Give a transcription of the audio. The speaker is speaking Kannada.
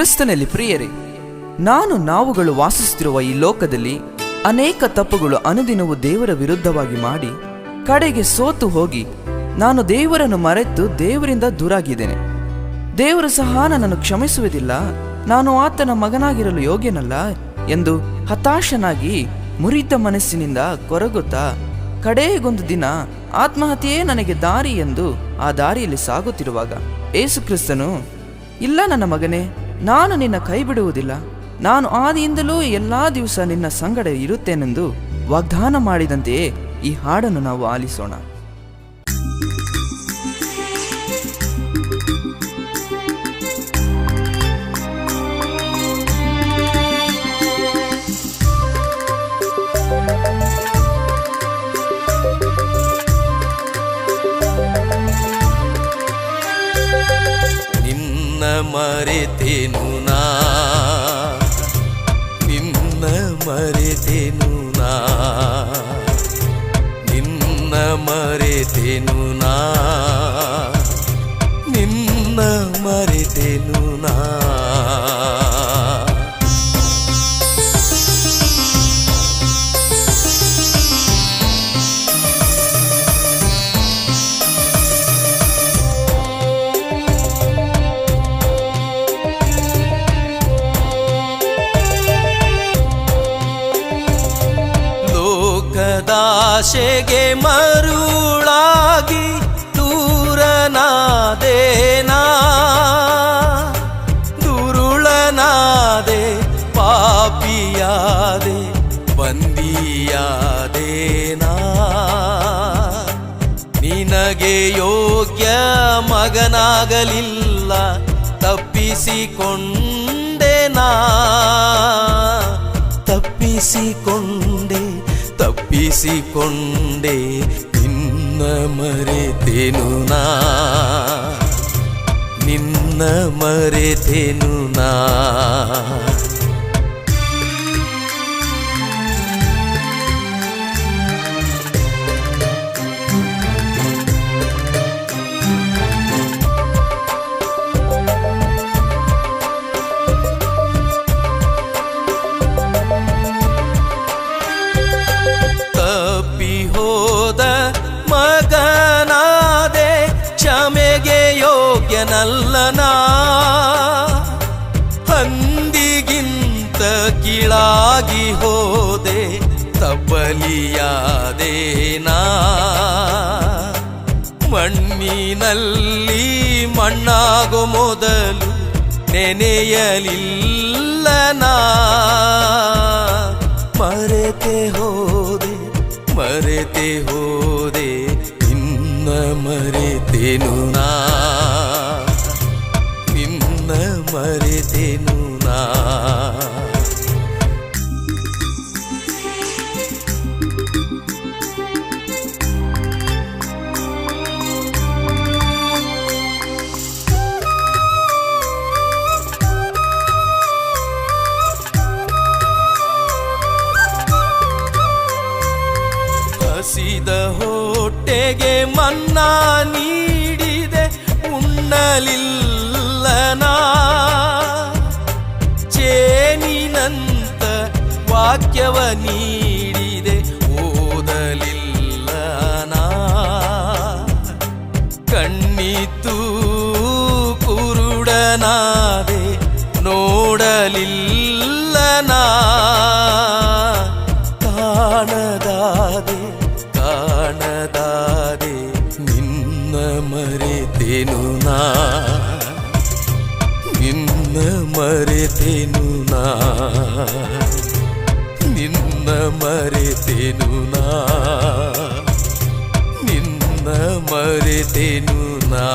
ಕ್ರಿಸ್ತನಲ್ಲಿ ಪ್ರಿಯರೇ, ನಾವುಗಳು ವಾಸಿಸುತ್ತಿರುವ ಈ ಲೋಕದಲ್ಲಿ ಅನೇಕ ತಪ್ಪುಗಳು ಅನುದಿನವೂ ದೇವರ ವಿರುದ್ಧವಾಗಿ ಮಾಡಿ ಕಡೆಗೆ ಸೋತು ಹೋಗಿ ನಾನು ದೇವರನ್ನು ಮರೆತು ದೇವರಿಂದ ದೂರಾಗಿದ್ದೇನೆ. ದೇವರು ಸಹ ನನ್ನನ್ನು ಕ್ಷಮಿಸುವುದಿಲ್ಲ, ನಾನು ಆತನ ಮಗನಾಗಿರಲು ಯೋಗ್ಯನಲ್ಲ ಎಂದು ಹತಾಶನಾಗಿ ಮುರಿದ ಮನಸ್ಸಿನಿಂದ ಕೊರಗುತ್ತಾ ಕಡೆಗೊಂದು ದಿನ ಆತ್ಮಹತ್ಯೆಯೇ ನನಗೆ ದಾರಿ ಎಂದು ಆ ದಾರಿಯಲ್ಲಿ ಸಾಗುತ್ತಿರುವಾಗ ಯೇಸು ಕ್ರಿಸ್ತನು, ಇಲ್ಲ ನನ್ನ ಮಗನೇ, ನಾನು ನಿನ್ನ ಕೈ ಬಿಡುವುದಿಲ್ಲ, ನಾನು ಆದಿಯಿಂದಲೂ ಎಲ್ಲಾ ದಿವಸ ನಿನ್ನ ಸಂಗಡ ಇರುತ್ತೇನೆಂದು ವಾಗ್ದಾನ ಮಾಡಿದಂತೆಯೇ ಈ ಹಾಡನ್ನು ನಾವು ಆಲಿಸೋಣ. ಮರೆತೆನು ನಾ, ನಿನ್ನ ಮರೆತೆನು ನಾ, ನಿನ್ನ ಮರೆತೆನು ನಾ, ನಿನ್ನ ಮರೆತೆನು ನಾ. ಆಶೆಗೆ ಮರುಳಾಗಿ ದೂರನಾದೇನಾ, ದುರುಳನಾದೆ, ಪಾಪಿಯಾದೆ, ಬಂದಿಯಾದೇನಾ. ನಿನಗೆ ಯೋಗ್ಯ ಮಗನಾಗಲಿಲ್ಲ, ತಪ್ಪಿಸಿಕೊಂಡೆನಾ, ತಪ್ಪಿಸಿಕೊಂಡೆ, ತಪ್ಪಿಸಿಕೊಂಡೆ, ನಿನ್ನ ಮರೆತೆನು ನಾ, ನಿನ್ನ ಮರೆತೆನು ನಾ. ಮಗನಾದೆ, ಕ್ಷಮೆಗೆ ಯೋಗ್ಯನಲ್ಲನಾ, ಹಂದಿಗಿಂತ ಕೀಳಾಗಿ ಹೋದೆ, ತಬ್ಬಲಿಯಾದೇನಾ. ಮಣ್ಣಿನಲ್ಲಿ ಮಣ್ಣಾಗೋ ಮೊದಲು ನೆನೆಯಲಿಲ್ಲನಾ, ಮರೆತೆ ಹೋದೆ, ಮರೆತೆ ಹೋದೆ, ನಿನ್ನ ಮರೆತೆನು ನಾ, ನಿನ್ನ ಮರೆತೆನು ನಾ. ಹಸಿದ ಹೊಟ್ಟೆಗೆ ಮನ್ನಾ ನೀಡಿದೆ, ಉಣ್ಣಲಿಲ್ಲನಾ. ಚೇನಿನಂತ ವಾಕ್ಯವ ನೀಡಿದೆ, ಓದಲಿಲ್ಲನಾ. ಕಣ್ಣಿತ್ತು ಕುರುಡನಾದೆ, ನೋಡಲಿಲ್ಲನಾ. ಕಾಣದಾದೆ, ಕಾಣದಾದೆ, ನಿನ್ನ ಮರೆತೆನು ನಾ, ನಿನ್ನ ಮರೆತೆನು ನಾ, ನಿನ್ನ ಮರೆತೆನು ನಾ, ನಿನ್ನ ಮರೆತೆನು ನಾ.